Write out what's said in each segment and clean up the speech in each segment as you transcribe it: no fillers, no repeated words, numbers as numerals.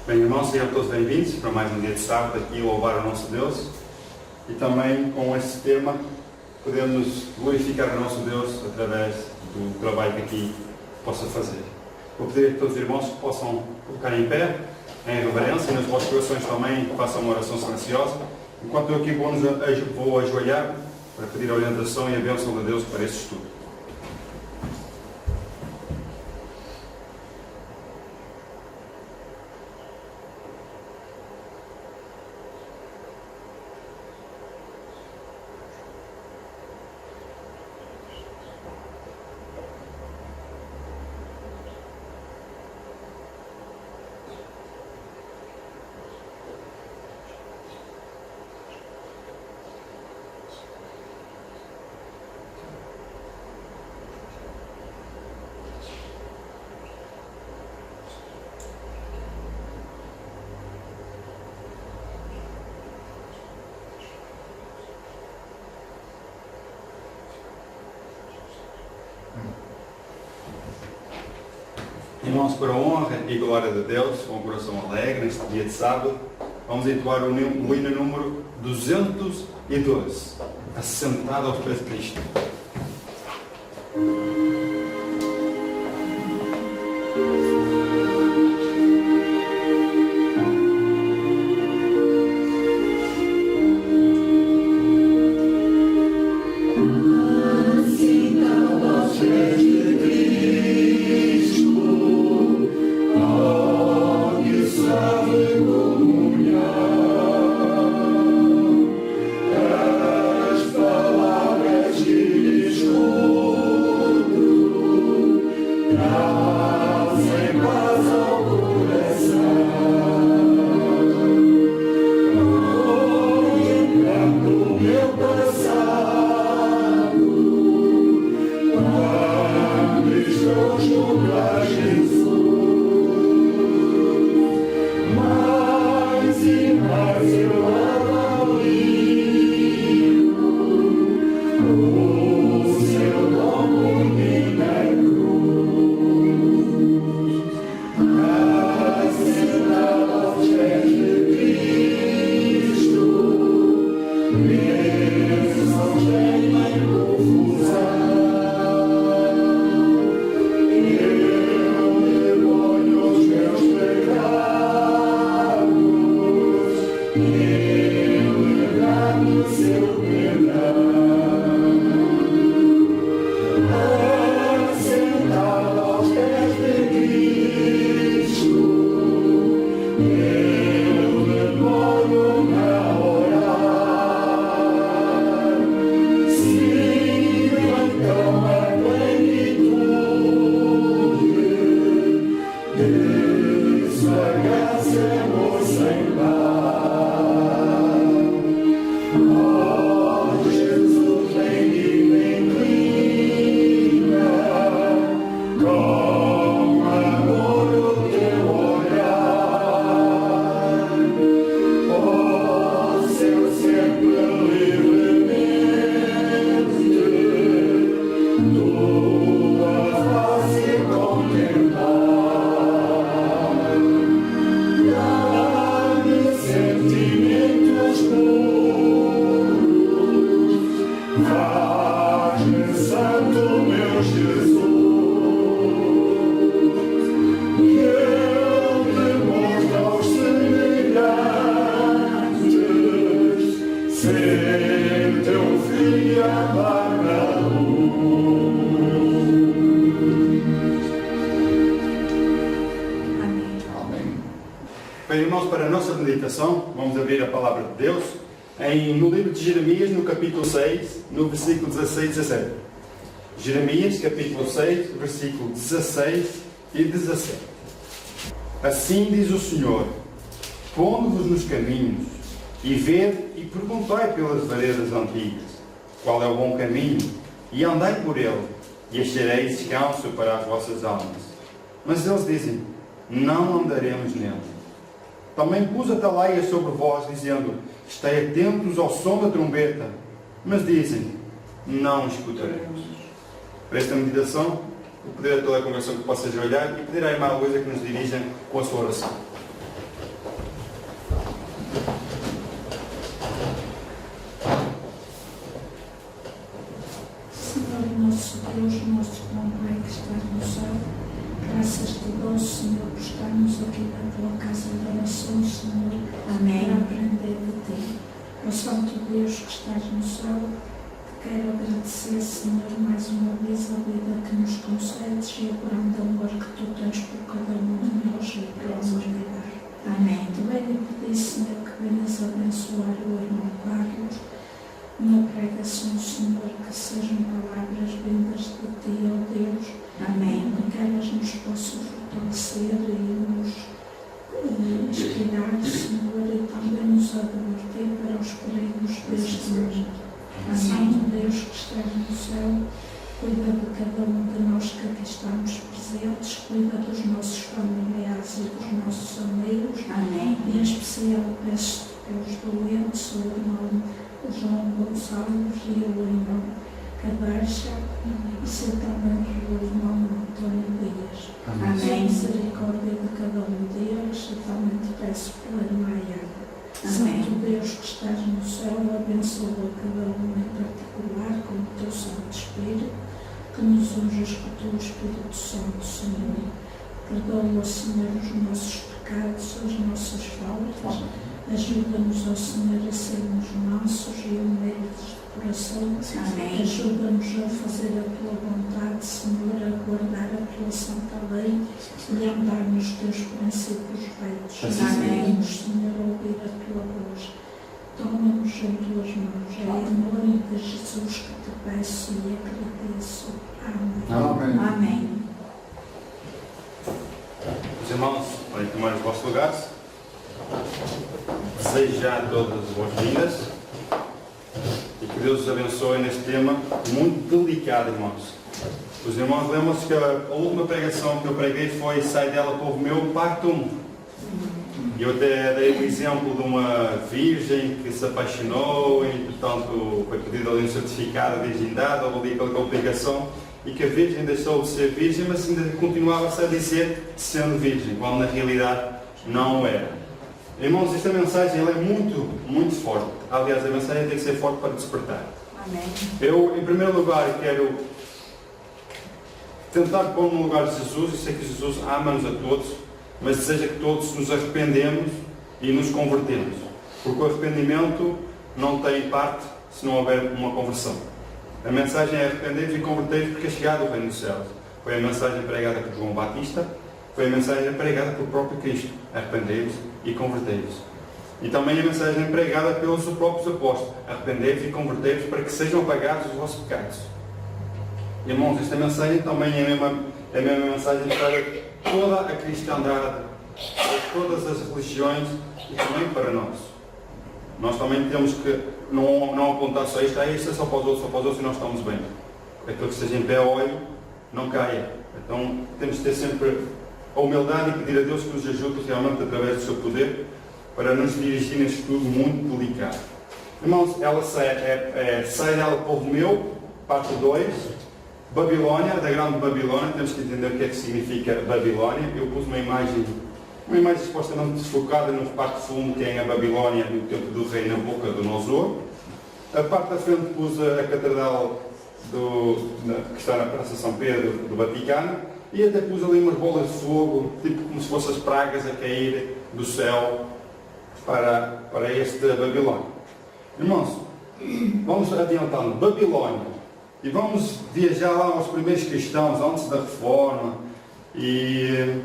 Bem, irmãos, sejam todos bem-vindos para mais um dia de sábado aqui louvar o nosso Deus e também com este tema podemos glorificar o nosso Deus através do trabalho que aqui possa fazer. Vou pedir a todos os irmãos que possam colocar em pé, em reverência, e nos vossos corações também façam uma oração silenciosa, enquanto eu aqui vou ajoelhar para pedir a orientação e a bênção de Deus para esse estudo. Irmãos, para a honra e glória de Deus, com o coração alegre, neste dia de sábado, vamos entoar o hino número 212, assentado aos pés de Cristo. Bem, irmãos, para a nossa meditação, vamos abrir a palavra de Deus no livro de Jeremias, no capítulo 6, no versículo 16 e 17. Jeremias, capítulo 6, versículo 16 e 17. Assim diz o Senhor: pondo-vos nos caminhos, e vede e perguntai pelas veredas antigas, qual é o bom caminho, e andai por ele, e achareis descanso para as vossas almas. Mas eles dizem: não andaremos nele. Também pus atalaia sobre vós, dizendo: estai atentos ao som da trombeta. Mas dizem: não escutaremos. Para esta meditação, vou pedir a toda a congregação que possa ajoelhar e pedir à irmã Luísa que nos dirija com a sua oração. graças te dou, Senhor, por estarmos aqui na tua casa de oração, Senhor, Amém. para aprender de ti. Ó Santo Deus que estás no céu, te quero agradecer, Senhor, mais uma vez a vida que nos concedes e o grande amor que tu tens por cada um de nós e pela humanidade. Amém. Te venho pedir, Senhor, que venhas abençoar o irmão Carlos na pregação, Senhor, que sejam palavras vindas de ti, ó Deus. Amém. Que elas nos possam fortalecer e nos inspirar, Senhor, e também nos advertir para os perigos deste mundo. Santo Deus que estás no céu, cuida de cada um de nós que aqui estamos presentes, cuida dos nossos familiares e dos nossos amigos. Amém. E em especial peço pelos doentes, o irmão João Gonçalves e o irmão Cadeixa, e ser também pelo irmão Antônio Dias. Amém. Misericórdia de cada um deles, e também te peço pela irmã Iana. Amém. Santo Deus que estás no céu, abençoa cada um em particular com o teu Santo Espírito, que nos unjas com o teu Espírito Santo, Senhor. Perdoa, Senhor, os nossos pecados, as nossas faltas. Ajuda-nos, ó Senhor, a sermos mansos e humildes de coração. Amém. Ajuda-nos a fazer a tua vontade, Senhor, a guardar a tua santa lei e a andar nos teus princípios retos. Amém. Senhor, a ouvir a tua voz. Toma-nos em tuas mãos. É em nome de Jesus que te peço e agradeço. Amém. Amém. Os irmãos, podem tomar os vossos lugares. Desejo já todas as boas-vindas e que Deus os abençoe neste tema muito delicado, irmãos. Os irmãos lembram-se que a última pregação que eu preguei foi Sai dela, povo meu, parte 1. E eu até dei o exemplo de uma virgem que se apaixonou e, portanto, foi pedido ali um certificado de virgindade, houve ali aquela complicação, e que a virgem deixou de ser virgem, mas ainda continuava-se a dizer sendo virgem, quando na realidade não era. Irmãos, esta mensagem ela é muito forte. Aliás, a mensagem tem que ser forte para despertar. Amém. Eu, em primeiro lugar, quero tentar pôr no lugar de Jesus. Eu sei que Jesus ama-nos a todos, mas deseja que todos nos arrependemos e nos convertemos. Porque o arrependimento não tem parte se não houver uma conversão. A mensagem é arrepender-vos e converter-vos porque é chegado o reino dos céus. Foi a mensagem pregada por João Batista, foi a mensagem pregada pelo próprio Cristo. Arrependei-vos e convertei-vos. E também a mensagem pregada pelos próprios apóstolos. Arrependei-vos e convertei-vos para que sejam apagados os vossos pecados. Irmãos, esta mensagem também é a mesma mensagem para toda a cristandade, para todas as religiões e também para nós. Nós também temos que não apontar só isto é só para os outros e nós estamos bem. Aquilo que esteja em pé, olho, não caia. Então temos de ter sempre a humildade e pedir a Deus que nos ajude realmente através do seu poder para nos dirigir neste estudo muito delicado. Irmãos, ela sai dela, povo meu, parte 2, Babilónia, da grande Babilónia. Temos que entender o que é que significa Babilónia. Eu pus uma imagem supostamente desfocada no parte fundo, que é a Babilónia no tempo do rei Nabucodonosor. A parte da frente pus a catedral que está na Praça São Pedro do Vaticano, e até pus ali umas bolas de fogo, tipo como se fossem as pragas a cair do céu para este Babilónia. Irmãos, vamos adiantando. Babilónia. E vamos viajar lá aos primeiros cristãos, antes da Reforma, e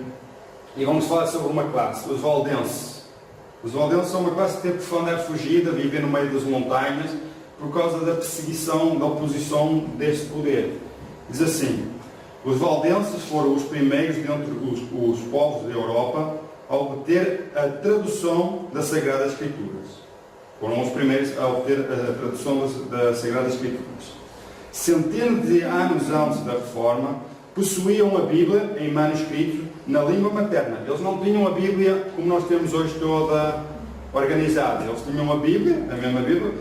vamos falar sobre uma classe, os valdenses. Os valdenses são uma classe que teve que andar fugida, viver no meio das montanhas, por causa da perseguição, da oposição deste poder. Diz assim: os valdenses foram os primeiros dentre os povos da Europa a obter a tradução das Sagradas Escrituras. Foram os primeiros a obter a tradução das Sagradas Escrituras. Centenas de anos antes da Reforma, possuíam a Bíblia em manuscrito na língua materna. Eles não tinham a Bíblia como nós temos hoje toda organizada. Eles tinham a Bíblia, a mesma Bíblia,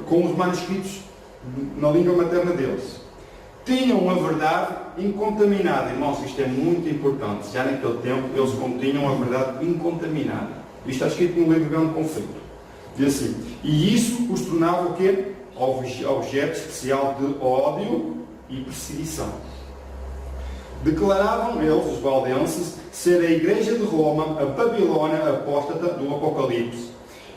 com os manuscritos na língua materna deles. Tinham a verdade incontaminada. Irmãos, isto é muito importante. Já naquele tempo, eles continham a verdade incontaminada. Isto está escrito no livro Grande Conflito. Diz assim: e isso os tornava o quê? Objeto especial de ódio e perseguição. Declaravam eles, os valdenses, ser a igreja de Roma, a Babilónia apóstata do Apocalipse.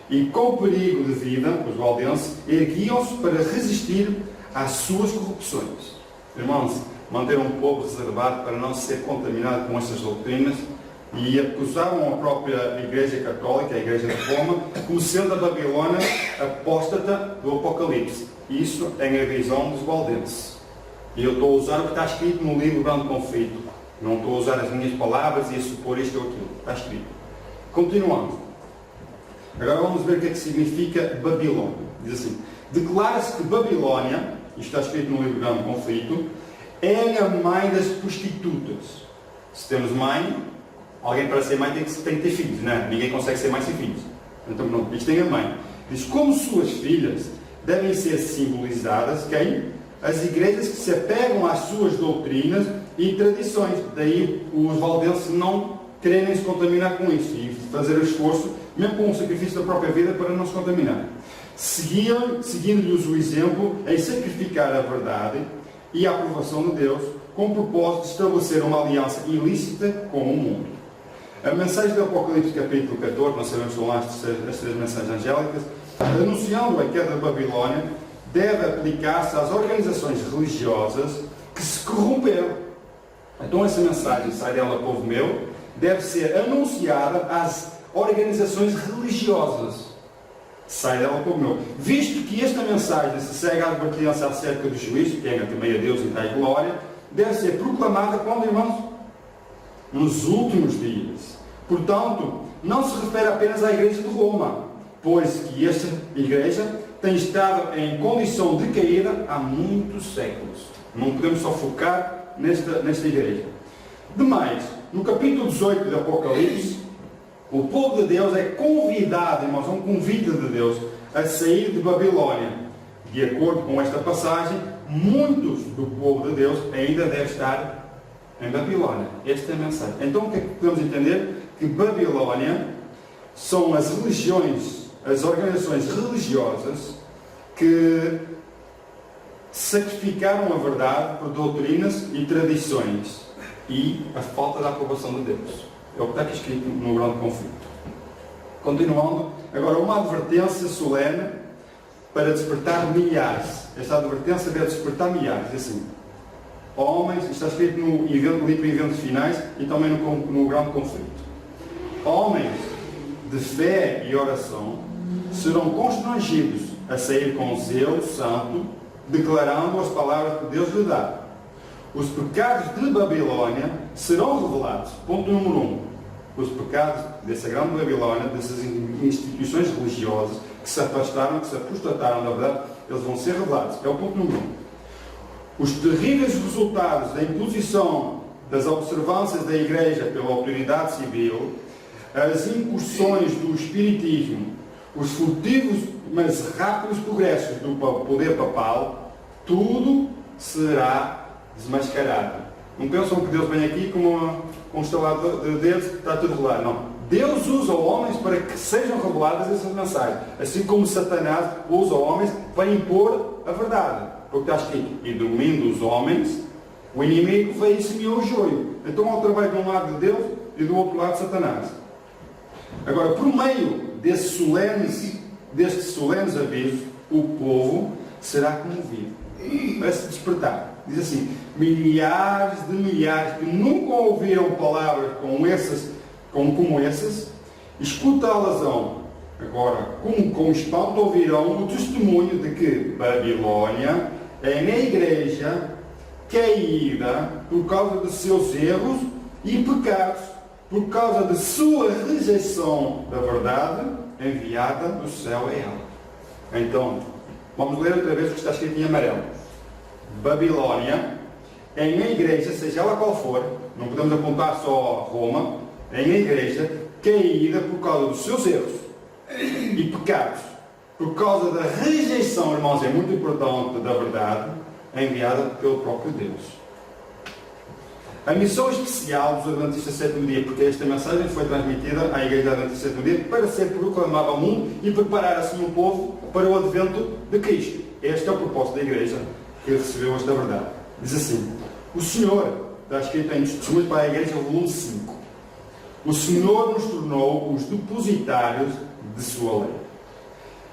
E com perigo de vida, os valdenses erguiam-se para resistir às suas corrupções. Irmãos, manter um povo reservado para não ser contaminado com estas doutrinas, e acusavam a própria Igreja Católica, a Igreja de Roma, como sendo a Babilónia apóstata do Apocalipse. Isso é a visão dos valdenses. E eu estou a usar o que está escrito no livro Grande Conflito. Não estou a usar as minhas palavras e a supor isto ou aquilo. Está escrito. Continuando. Agora vamos ver o que é que significa Babilônia. Diz assim: declara-se que Babilónia, isto está escrito no livro Grande Conflito, é a mãe das prostitutas. Se temos mãe, alguém para ser mãe tem que ter filhos, não é? Ninguém consegue ser mãe sem filhos. Então, não, isto tem a mãe. Diz: como suas filhas devem ser simbolizadas, quem? As igrejas que se apegam às suas doutrinas e tradições. Daí os valdenses não querem se contaminar com isso e fazer o esforço, mesmo com o sacrifício da própria vida, para não se contaminar. Seguindo-lhes o exemplo em sacrificar a verdade e a aprovação de Deus, com o propósito de estabelecer uma aliança ilícita com o mundo. A mensagem do Apocalipse capítulo 14, nós sabemos que são lá as três mensagens angélicas, anunciando a queda da Babilónia, deve aplicar-se às organizações religiosas que se corromperam. Então essa mensagem, sai dela, povo meu, deve ser anunciada às organizações religiosas. Sai dela, povo meu. Visto que esta mensagem se segue à advertência acerca do juízo, que é também a Deus e dai glória, deve ser proclamada quando, irmãos? Nos últimos dias. Portanto, não se refere apenas à igreja de Roma, pois que esta igreja tem estado em condição de caída há muitos séculos. Não podemos só focar nesta igreja. Demais, no capítulo 18 do Apocalipse, o povo de Deus é convidado, irmãos, é um convite de Deus a sair de Babilónia. De acordo com esta passagem, muitos do povo de Deus ainda devem estar em Babilónia. Esta é a mensagem. Então o que é que podemos entender? Que Babilónia são as religiões, as organizações religiosas que sacrificaram a verdade por doutrinas e tradições e a falta da aprovação de Deus. É o que está aqui escrito no Grande Conflito. Continuando, agora uma advertência solene para despertar milhares. Esta advertência deve despertar milhares. Assim, homens, está escrito no livro Eventos Finais e também no Grande Conflito. Homens de fé e oração serão constrangidos a sair com zelo santo, declarando as palavras que Deus lhe dá. Os pecados de Babilónia serão revelados. Ponto número 1. Os pecados dessa grande Babilónia, dessas instituições religiosas que se afastaram, que se apostataram da verdade, eles vão ser revelados. É o ponto número 1. Os terríveis resultados da imposição das observâncias da Igreja pela autoridade civil, as incursões do espiritismo, os furtivos, mas rápidos progressos do poder papal, tudo será desmascarado. Não pensam que Deus vem aqui com um estalar de dedos que está tudo revelado. Não. Deus usa homens para que sejam reveladas essas mensagens. Assim como Satanás usa homens para impor a verdade. Porque está escrito: e dormindo os homens, o inimigo veio e semeou o joio. Então há o trabalho de um lado de Deus e do outro lado de Satanás. Agora, por meio destes solenes avisos, o povo será comovido. Vai se despertar. Diz assim: milhares de milhares que nunca ouviram palavras como essas, escutá-las-ão. Agora, como com espanto ouvirão o testemunho de que Babilónia é na igreja caída por causa de seus erros e pecados, por causa de sua rejeição da verdade enviada do céu a ela. Então, vamos ler outra vez o que está escrito em amarelo. Babilónia é na igreja, seja ela qual for, não podemos apontar só a Roma, é na igreja caída por causa dos seus erros e pecados, por causa da rejeição, irmãos, é muito importante, da verdade enviada pelo próprio Deus. A missão especial dos Adventistas Sétimo Dia, porque esta mensagem foi transmitida à Igreja Adventista Sétimo Dia para ser proclamada ao mundo e preparar assim o povo para o advento de Cristo. Este é o propósito da Igreja que recebeu esta verdade. Diz assim: o Senhor, está escrito em Testemunhos para a Igreja, volume 5. O Senhor nos tornou os depositários de sua lei.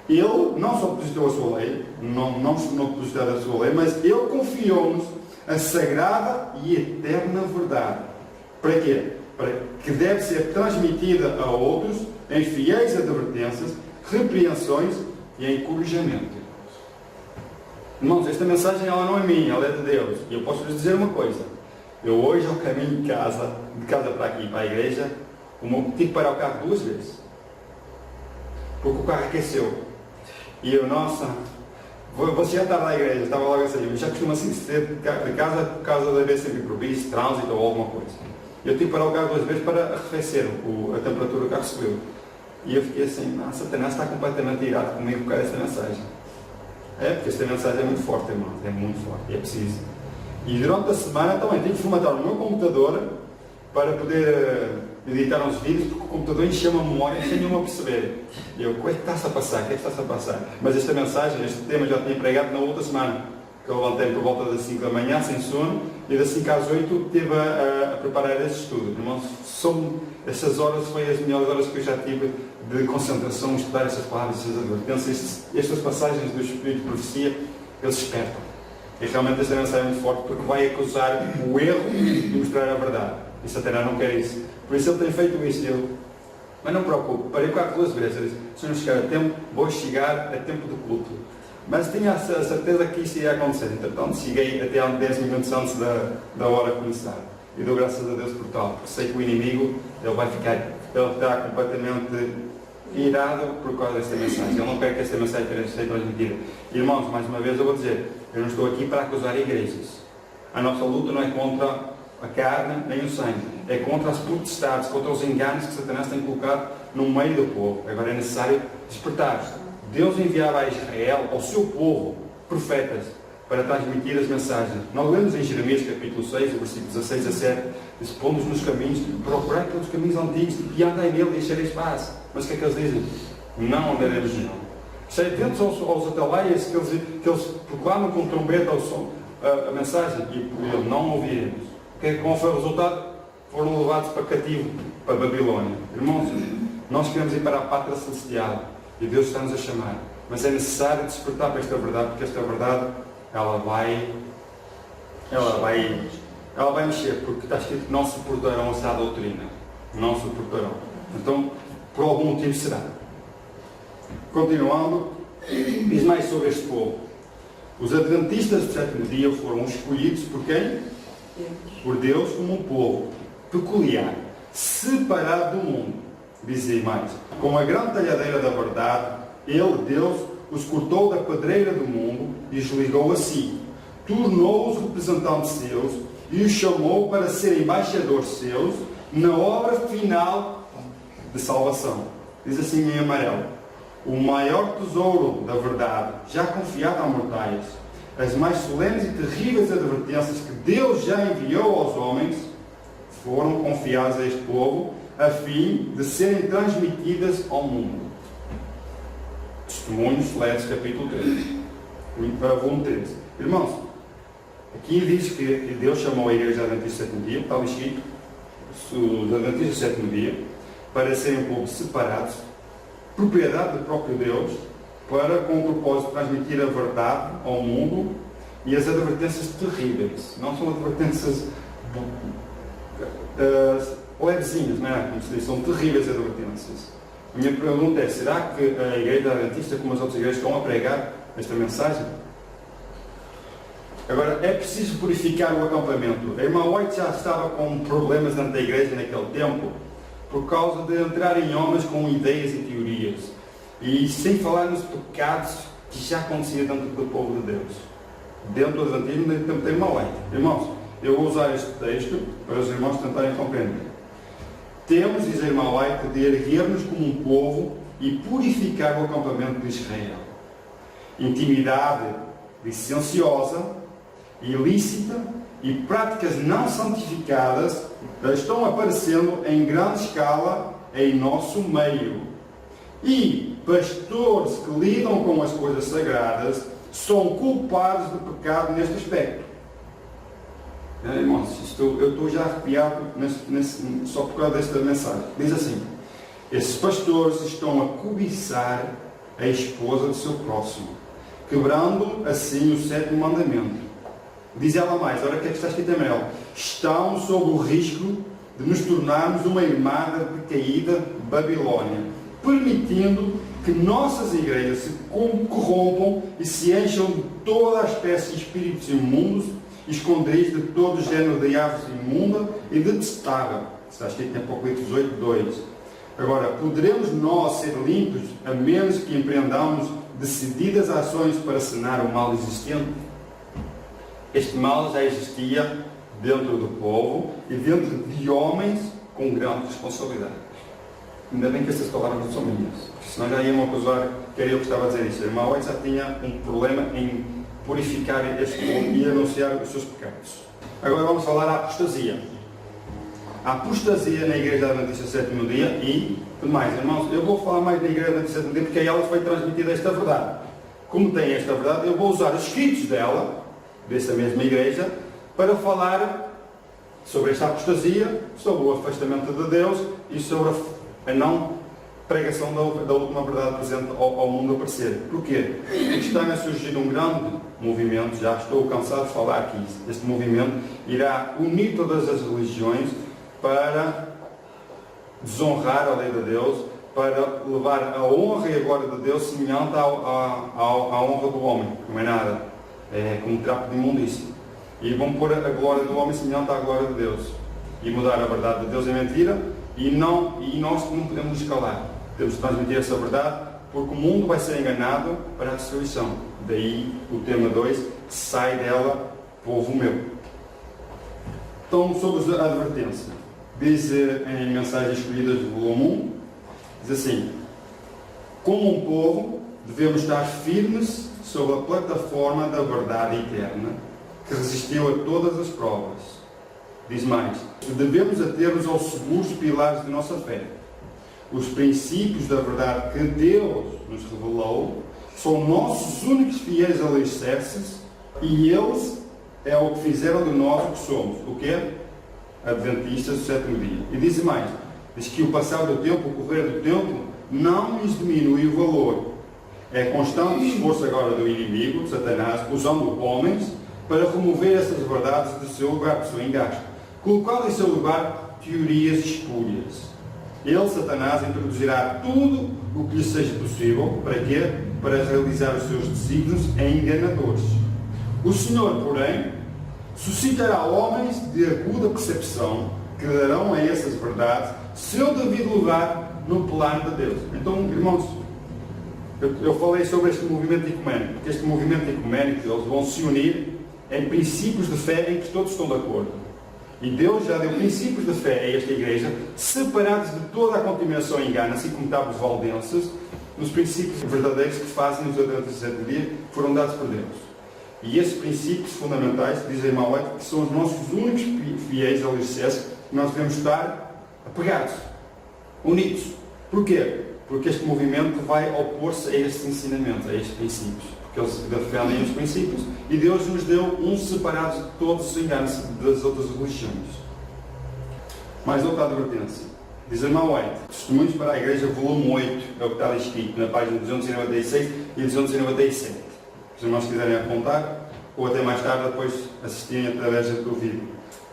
Ele não só depositou a sua lei, não se tornou depositário da sua lei, mas Ele confiou-nos a sagrada e eterna verdade. Para quê? Para que deve ser transmitida a outros em fiéis advertências, repreensões e encorajamento. Irmãos, esta mensagem ela não é minha, ela é de Deus. E eu posso lhes dizer uma coisa. Eu hoje, ao caminho de casa para aqui, para a igreja, tive que parar o carro 2 vezes. Porque o carro aqueceu. E eu, nossa, você já estava na igreja, estava logo a sair, mas já costuma assim ser de casa por causa de haver sempre improviso, trânsito ou alguma coisa. Eu tive que parar o carro 2 vezes para arrefecer a temperatura do carro subiu. E eu fiquei assim, Satanás está completamente irado comigo por causa desta mensagem. Porque esta mensagem é muito forte, irmão, é muito forte, é preciso. E durante a semana também tive que formatar o meu computador para poder editar uns vídeos, porque o computador encheu a memória sem nenhuma perceber. E eu, o que é que está-se a passar? O que é que está-se a passar? Mas esta mensagem, este tema já tinha pregado na outra semana, que eu levantei por volta das 5 da manhã, sem sono, e das 5 às 8 estive a preparar esse estudo. Irmãos, essas horas foi as melhores horas que eu já tive de concentração, estudar essas palavras, essas advertências, estas passagens do Espírito de Profecia, eles despertam. E realmente esta mensagem é muito forte, porque vai acusar o erro de mostrar a verdade. E Satanás não quer isso. Por isso ele tem feito isso. Mas não me preocupe, parei o carro 2 vezes. Eu disse, se eu não chegar a tempo, vou chegar a tempo do culto. Mas tinha a certeza que isso ia acontecer. Então cheguei até 10 minutos antes da hora começar. E dou graças a Deus por tal, porque sei que o inimigo, ele está completamente irado por causa desta mensagem. Ele não quer que esta mensagem seja transmitida. Irmãos, mais uma vez eu vou dizer, eu não estou aqui para acusar igrejas. A nossa luta não é contra a carne nem o sangue, é contra as potestades, contra os enganos que Satanás tem colocado no meio do povo. Agora é necessário despertar. Deus enviava a Israel, ao seu povo, profetas, para transmitir as mensagens. Nós lemos em Jeremias capítulo 6, versículos 16 a 17, diz, pô-nos nos caminhos, procurai pelos caminhos antigos e andai nele e achareis paz. Mas o que é que eles dizem? Não andaremos não. Estão atentos aos atalaias que eles proclamam com trombeta a mensagem e não ouviremos. Qual foi o resultado? Foram levados para cativo, para a Babilónia. Irmãos, nós queremos ir para a pátria celestial e Deus está-nos a chamar. Mas é necessário despertar para esta verdade, porque esta verdade ela vai mexer, porque está escrito que não suportarão essa doutrina. Não suportarão. Então, por algum motivo será. Continuando, diz mais sobre este povo. Os adventistas do sétimo dia foram escolhidos por quem? Por Deus como um povo peculiar, separado do mundo. Dizia mais, com a grande talhadeira da verdade, Ele, Deus, os cortou da pedreira do mundo e os ligou a si. Tornou-os representantes seus e os chamou para serem embaixadores seus na obra final de salvação. Diz assim em amarelo, o maior tesouro da verdade, já confiado a mortais, as mais solenes e terríveis advertências que Deus já enviou aos homens, foram confiadas a este povo, a fim de serem transmitidas ao mundo. Testemunhos, Leves, capítulo 3, volume 13. Irmãos, aqui diz que Deus chamou a Igreja Adventista do sétimo dia, está escrito, os Adventistas do sétimo dia, para serem um povo separados, propriedade do próprio Deus, para com o propósito de transmitir a verdade ao mundo e as advertências terríveis. Não são advertências levezinhas, não é? Como se diz, são terríveis advertências. A minha pergunta é, será que a Igreja Adventista, como as outras igrejas, estão a pregar esta mensagem? Agora, é preciso purificar o acampamento. A irmã White já estava com problemas dentro da igreja naquele tempo, por causa de entrarem homens com ideias e teorias. E sem falar nos pecados que já acontecia dentro do povo de Deus. Dentro do Adventismo, no tempo da irmã White. Irmãos, eu vou usar este texto para os irmãos tentarem compreender. Temos, diz a irmã White, de erguer-nos como um povo e purificar o acampamento de Israel. Intimidade licenciosa, ilícita e práticas não santificadas estão aparecendo em grande escala em nosso meio. E pastores que lidam com as coisas sagradas são culpados do pecado neste aspecto. Irmãos, eu estou já arrepiado só por causa desta mensagem. Diz assim: esses pastores estão a cobiçar a esposa do seu próximo, quebrando assim o 7º mandamento. Diz ela mais, olha o que é que está escrito em amarelo: estão sob o risco de nos tornarmos uma irmã decaída Babilónia, permitindo que nossas igrejas se corrompam e se encham de toda a espécie de espíritos imundos e esconderijos de todo o género de aves imunda e detestável. Está escrito em Apocalipse 18:2. Agora, poderemos nós ser limpos a menos que empreendamos decididas ações para sanar o mal existente? Este mal já existia dentro do povo e dentro de homens com grande responsabilidade. Ainda bem que estas palavras não são minhas, porque senão já iam acusar que era eu que estava a dizer isso. A irmã White já tinha um problema em purificar este mundo e anunciar os seus pecados. Agora vamos falar da apostasia. A apostasia na Igreja Adventista do Sétimo Dia e tudo mais. Irmãos, eu vou falar mais da Igreja Adventista do Sétimo Dia porque a ela foi transmitida esta verdade. Como tem esta verdade, eu vou usar os escritos dela, dessa mesma igreja, para falar sobre esta apostasia, sobre o afastamento de Deus e sobre a não pregação da última verdade presente ao mundo aparecer. Porquê? Porque está a surgir um grande movimento, já estou cansado de falar aqui, este movimento irá unir todas as religiões para desonrar a lei de Deus, para levar a honra e a glória de Deus semelhante à honra do homem, que não é nada, é como trapo de imundícia. E vão pôr a glória do homem semelhante à glória de Deus e mudar a verdade de Deus em mentira, e nós não podemos escalar. Temos de transmitir essa verdade, porque o mundo vai ser enganado para a destruição. Daí o tema 2, sai dela, povo meu. Então, sobre a advertência, diz em Mensagens Escolhidas do volume 1, diz assim: como um povo, devemos estar firmes sobre a plataforma da verdade eterna, que resistiu a todas as provas. Diz mais: devemos ater-nos aos seguros pilares de nossa fé. Os princípios da verdade que Deus nos revelou são nossos únicos fiéis alicerces e eles é o que fizeram de nós o que somos. O quê? Adventistas do sétimo dia. E diz mais: diz que o passar do tempo, o correr do tempo, não lhes diminui o valor. É constante esforço agora do inimigo, de Satanás, usando homens para remover essas verdades do seu lugar, do seu engaste, colocando em seu lugar teorias espúrias. Ele, Satanás, introduzirá tudo o que lhe seja possível. Para quê? Para realizar os seus desígnios enganadores. O Senhor, porém, suscitará homens de aguda percepção que darão a essas verdades seu devido lugar no plano de Deus. Então, irmãos, eu falei sobre este movimento ecuménico, porque este movimento ecuménico, eles vão se unir em princípios de fé em que todos estão de acordo. E Deus já deu princípios de fé a esta igreja, separados de toda a contaminação e engano, assim como estavam os valdenses, nos princípios verdadeiros que fazem os adventistas do sétimo dia, foram dados por Deus. E esses princípios fundamentais, diz a irmã White, que são os nossos únicos fiéis alicerces, que nós devemos estar apegados, unidos. Porquê? Porque este movimento vai opor-se a estes ensinamentos, a estes princípios. Porque eles defendem os princípios e Deus nos deu uns separados de todos os enganos das outras religiões. Mais outra advertência. Diz a irmã White: Testemunhos para a Igreja, volume 8, é o que está escrito na página 296 e 297. Se os irmãos quiserem apontar, ou até mais tarde depois assistirem através do vídeo.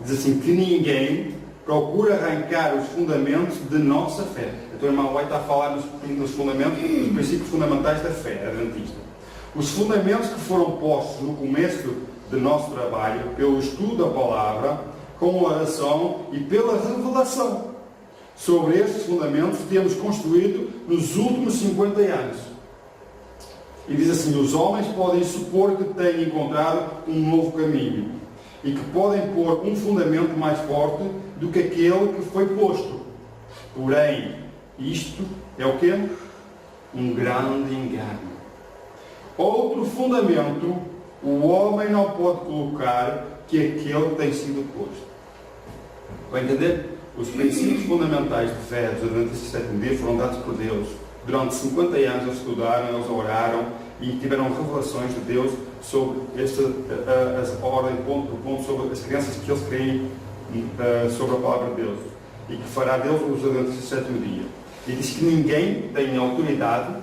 Diz assim: que ninguém procura arrancar os fundamentos de nossa fé. Então a irmã White está a falar nos fundamentos, nos princípios fundamentais da fé adventista. Os fundamentos que foram postos no começo do nosso trabalho, pelo estudo da palavra, com oração e pela revelação. Sobre estes fundamentos temos construído nos últimos 50 anos. E diz assim: os homens podem supor que têm encontrado um novo caminho e que podem pôr um fundamento mais forte do que aquele que foi posto. Porém, isto é o quê? Um grande engano. Outro fundamento o homem não pode colocar que aquele que tem sido posto. Vai entender? Os princípios fundamentais de fé dos adventistas do sétimo dia foram dados por Deus. Durante 50 anos eles estudaram, eles oraram e tiveram revelações de Deus sobre a ordem, o ponto sobre as crenças que eles creem sobre a palavra de Deus e que fará deles os adventistas do sétimo dia. E diz que ninguém tem autoridade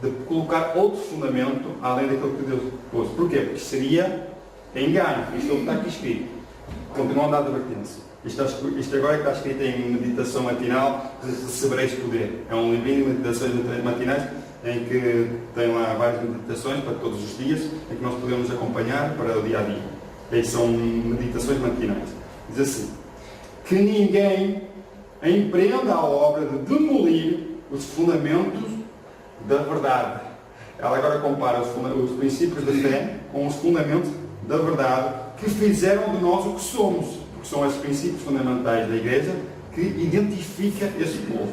de colocar outro fundamento além daquilo que Deus pôs. Porquê? Porque seria engano. Isto é o que está aqui escrito. Continuando a advertência. Isto agora que está escrito em meditação matinal, recebereis poder. É um livrinho de meditações matinais em que tem lá várias meditações para todos os dias, em que nós podemos acompanhar para o dia a dia. E são meditações matinais. Diz assim: que ninguém empreenda a obra de demolir os fundamentos da verdade. Ela agora compara os princípios da fé com os fundamentos da verdade que fizeram de nós o que somos, porque são esses princípios fundamentais da Igreja que identifica esse povo.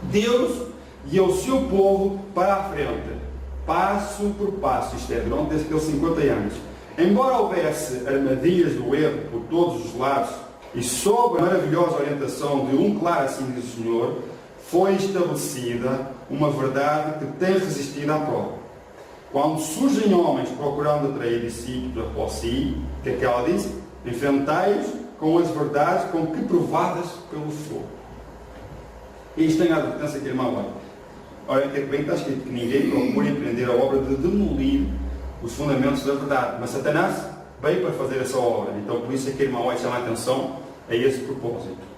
Deus guia o seu povo para a frente, passo por passo, isto é, durante aqueles 50 anos. Embora houvesse armadilhas do erro por todos os lados e sob a maravilhosa orientação de um claro assim do Senhor, foi estabelecida uma verdade que tem resistido à prova. Quando surgem homens procurando atrair discípulos após si, o que é que ela diz? Enfrentai-os com as verdades com que provadas pelo fogo. E isto tem a advertência que irmão olha. Olha que bem está escrito que ninguém procura empreender a obra de demolir os fundamentos da verdade. Mas Satanás veio para fazer essa obra. Então por isso é que a irmã White chama a atenção a esse propósito.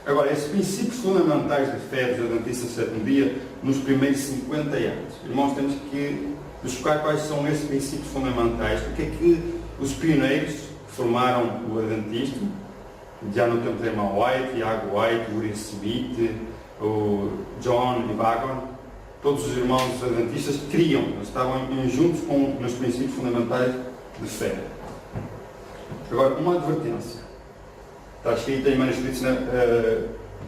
Agora, esses princípios fundamentais de fé dos Adventistas do sétimo dia, nos primeiros 50 anos. Irmãos, temos que buscar quais são esses princípios fundamentais. Porque é que os pioneiros que formaram o Adventismo, já no tempo da irmã White, Iago White, William Smith, o John e Vaughan, todos os irmãos adventistas criam, estavam juntos nos princípios fundamentais de fé. Agora, uma advertência. Está escrita em manuscritos na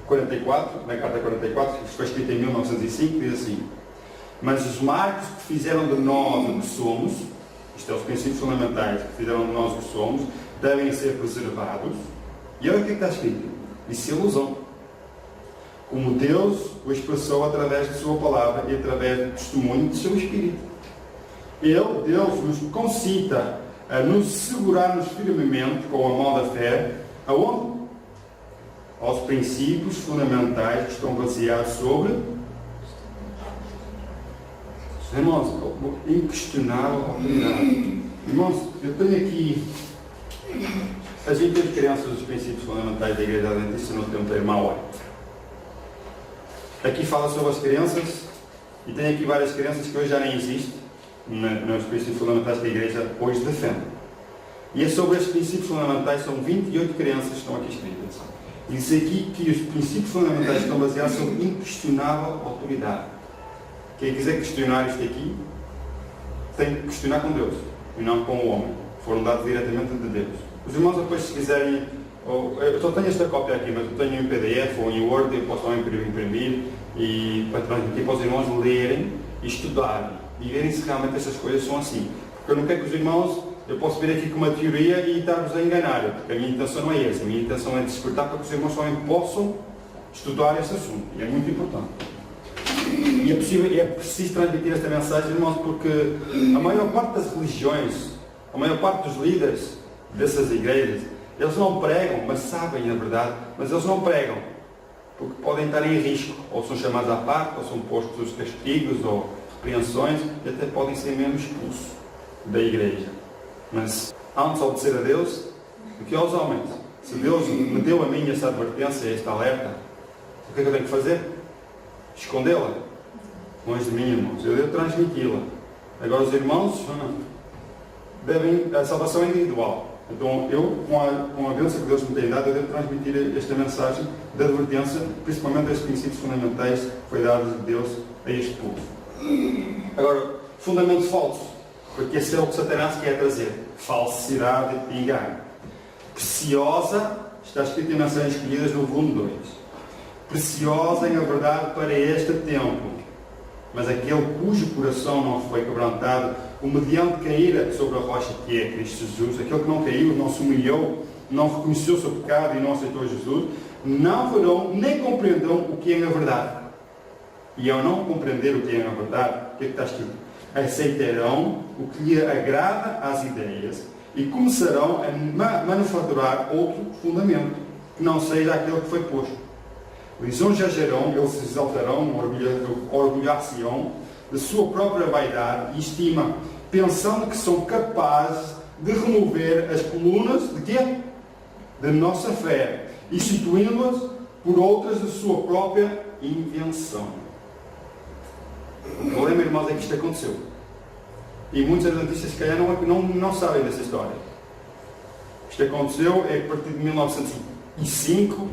44, na carta 44, que foi escrita em 1905, diz assim: mas os marcos que fizeram de nós o que somos, isto é, os princípios fundamentais que fizeram de nós o que somos, devem ser preservados. E olha o que está escrito: isso é ilusão. Como Deus o expressou através de sua palavra e através do testemunho de seu Espírito. Deus nos concita a nos segurarmos firmemente com a mão da fé, aonde? Aos princípios fundamentais que estão baseados sobre, irmãos, inquestionável autoridade. Irmãos, eu tenho aqui, a gente teve crianças dos princípios fundamentais da Igreja Adventista no tempo da irmã White. Aqui fala sobre as crenças, e tem aqui várias crenças que hoje já nem existem nos princípios fundamentais que a Igreja hoje defende. E é sobre estes princípios fundamentais, são 28 crenças que estão aqui escritas. E diz aqui que os princípios fundamentais estão baseados sobre inquestionável autoridade. Quem quiser questionar isto aqui, tem que questionar com Deus, e não com o homem. Foram dados diretamente de Deus. Os irmãos depois, se quiserem, eu só tenho esta cópia aqui, mas eu tenho em PDF ou em Word, eu posso também imprimir e para transmitir para os irmãos lerem e estudarem e verem se realmente essas coisas são assim. Porque eu não quero que os irmãos, eu posso vir aqui com uma teoria e estar-vos a enganar, porque a minha intenção não é essa. A minha intenção é despertar para que os irmãos também possam estudar esse assunto, e é muito importante. E é preciso transmitir esta mensagem, irmãos, porque a maior parte das religiões, a maior parte dos líderes dessas igrejas, eles não pregam, mas sabem a verdade, mas eles não pregam, porque podem estar em risco, ou são chamados à parte, ou são postos os castigos, ou repreensões, e até podem ser mesmo expulsos da igreja. Mas antes obedecer a Deus do que aos homens. Se Deus me deu a mim essa advertência, esta alerta, o que é que eu tenho que fazer? Escondê-la? Longe de mim, irmãos. Eu devo transmiti-la. Agora os irmãos a salvação é individual. Então eu, com a bênção que Deus me tem dado, eu devo transmitir esta mensagem de advertência, principalmente estes princípios fundamentais que foi dado de Deus a este povo. Agora, fundamento falso, porque esse é o que Satanás quer trazer: falsidade e engano. Preciosa, está escrito em Mensagens Escolhidas no volume 2. Preciosa em a verdade para este tempo, mas aquele cujo coração não foi quebrantado, o mediante cair sobre a rocha que é Cristo Jesus, aquele que não caiu, não se humilhou, não reconheceu o seu pecado e não aceitou Jesus, não verão nem compreenderão o que é a verdade. E ao não compreender o que é a verdade, o que é que está escrito? aceitarão o que lhe agrada às ideias e começarão a manufaturar outro fundamento, que não seja aquele que foi posto. Lisonjearão, eles se exaltarão, orgulhar-se-ão de sua própria vaidade e estima, pensando que são capazes de remover as colunas de quê? Da nossa fé, e substituindo-as por outras de sua própria invenção. O problema, irmãos, é que isto aconteceu. E muitos adventistas, se calhar, não sabem dessa história. Isto aconteceu a partir de 1905,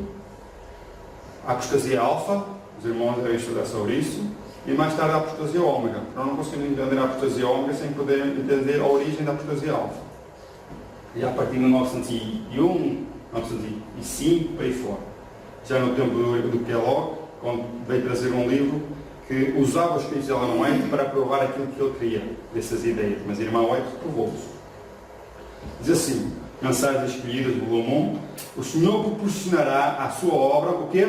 a apostasia alfa, os irmãos devem estudar sobre isso, e mais tarde a apostasia ômega. Nós não conseguimos entender a apostasia ômega sem poder entender a origem da apostasia alfa. E a partir de 1901, 1905, para aí fora. Já no tempo do Kellogg, quando veio trazer um livro que usava os escritos de Ellen White para provar aquilo que ele queria, dessas ideias. Mas a irmã White reprovou-os. Diz assim, mensagens escolhidas do Volume 1, o Senhor proporcionará à sua obra o quê?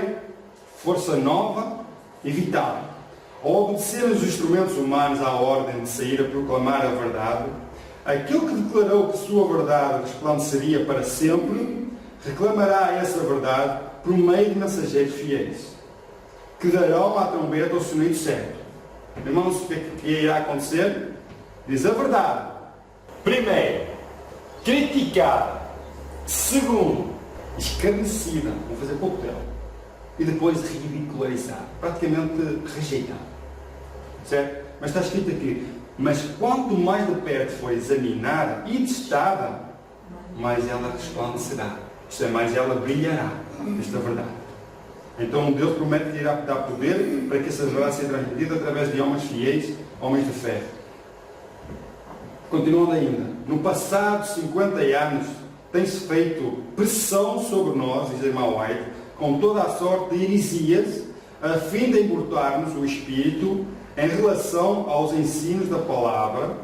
Força nova e vital. Ao obedecer os instrumentos humanos à ordem de sair a proclamar a verdade, aquele que declarou que sua verdade resplandeceria para sempre, reclamará essa verdade por meio de mensageiros fiéis, que darão à trombeta o sonido certo. Irmãos, o que irá acontecer? Diz a verdade. Primeiro, criticada. Segundo, escarnecida. Vão fazer pouco dela. E depois ridicularizada. Praticamente rejeitada. Certo? Mas está escrito aqui. Mas quanto mais de perto for examinada e testada, mais ela resplandecerá. Isto é, mais ela brilhará. Esta verdade. Então Deus promete que irá dar poder para que essa verdade seja transmitida através de homens fiéis, homens de fé. Continuando ainda, no passado 50 anos tem-se feito pressão sobre nós, diz a irmã White, com toda a sorte de heresias, a fim de encurtar-nos o espírito em relação aos ensinos da palavra,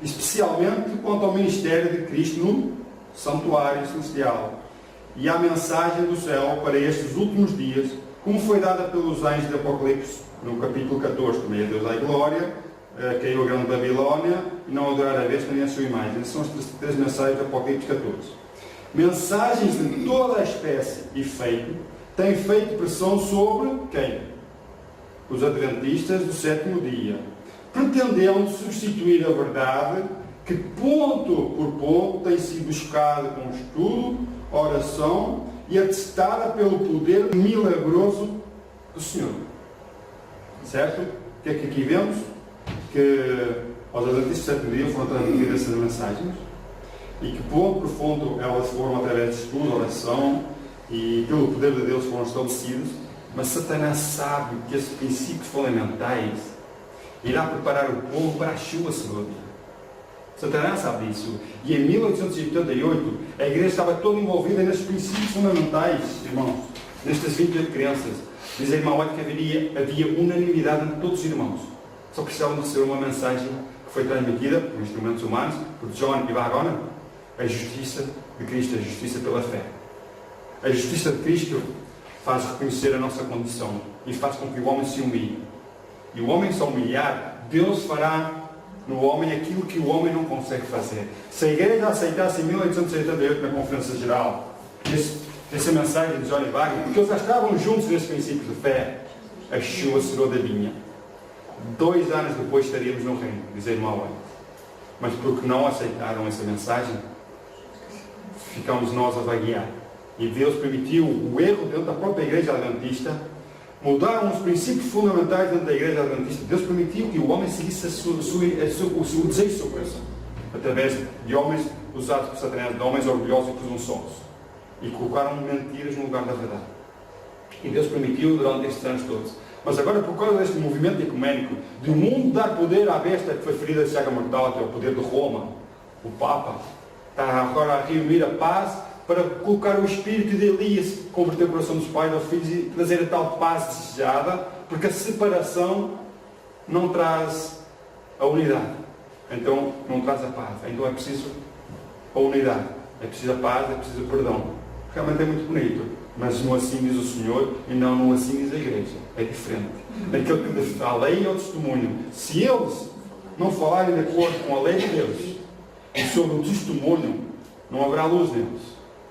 especialmente quanto ao ministério de Cristo no santuário celestial e à mensagem do céu para estes últimos dias, como foi dada pelos anjos de Apocalipse, no capítulo 14, também a Deus dá glória, caiu a grande Babilónia, e não adorar a besta nem a sua imagem. Essas são as três mensagens de Apocalipse 14. Mensagens de toda a espécie e feito, têm feito pressão sobre quem? Os adventistas do sétimo dia, pretendendo substituir a verdade que ponto por ponto tem sido buscada com estudo, oração e atestada pelo poder milagroso do Senhor. Certo? O que é que aqui vemos? Que aos adventistas do sétimo dia foram transmitidas essas mensagens e que ponto por ponto elas foram através de estudo, oração e pelo poder de Deus foram estabelecidos, mas Satanás sabe que esses princípios fundamentais irá preparar o povo para a chuva segunda. Satanás sabe disso. E em 1888, a igreja estava toda envolvida nestes princípios fundamentais, irmãos, nestas 28 crenças. Diz a irmã White que havia unanimidade entre todos os irmãos. Só precisavam de receber uma mensagem que foi transmitida por instrumentos humanos, por John e Varona, a justiça de Cristo, a justiça pela fé. A justiça de Cristo faz reconhecer a nossa condição e faz com que o homem se humilhe. E o homem se humilhar, Deus fará no homem aquilo que o homem não consegue fazer. Se a igreja aceitasse em 1888 na Conferência Geral essa mensagem de John e Wagner, porque eles já estavam juntos nesses princípios de fé, a chuva será da vinha. 2 anos depois estaríamos no reino, diz a irmã White. Mas porque não aceitaram essa mensagem, ficamos nós a vaguear. E Deus permitiu o erro dentro da própria igreja adventista. Mudaram os princípios fundamentais dentro da igreja adventista. Deus permitiu que o homem seguisse o seu desejo do seu coração, através de homens usados por Satanás, de homens orgulhosos e presunçosos, e colocaram mentiras no lugar da verdade. E Deus permitiu durante estes anos todos. Mas agora, por causa deste movimento ecuménico, de o mundo dar poder à besta que foi ferida de chaga mortal, que é o poder de Roma, o Papa, está agora a reunir a paz para colocar o espírito de Elias, converter o coração dos pais aos filhos e trazer a tal paz desejada, porque a separação não traz a unidade. Então, não traz a paz. Então é preciso a unidade. É preciso a paz, é preciso o perdão. Realmente é muito bonito. Mas não assim diz o Senhor e não assim diz a igreja. É diferente. Aquele que a lei é o testemunho. Se eles não falarem de acordo com a lei de Deus e sobre o testemunho, não haverá luz neles.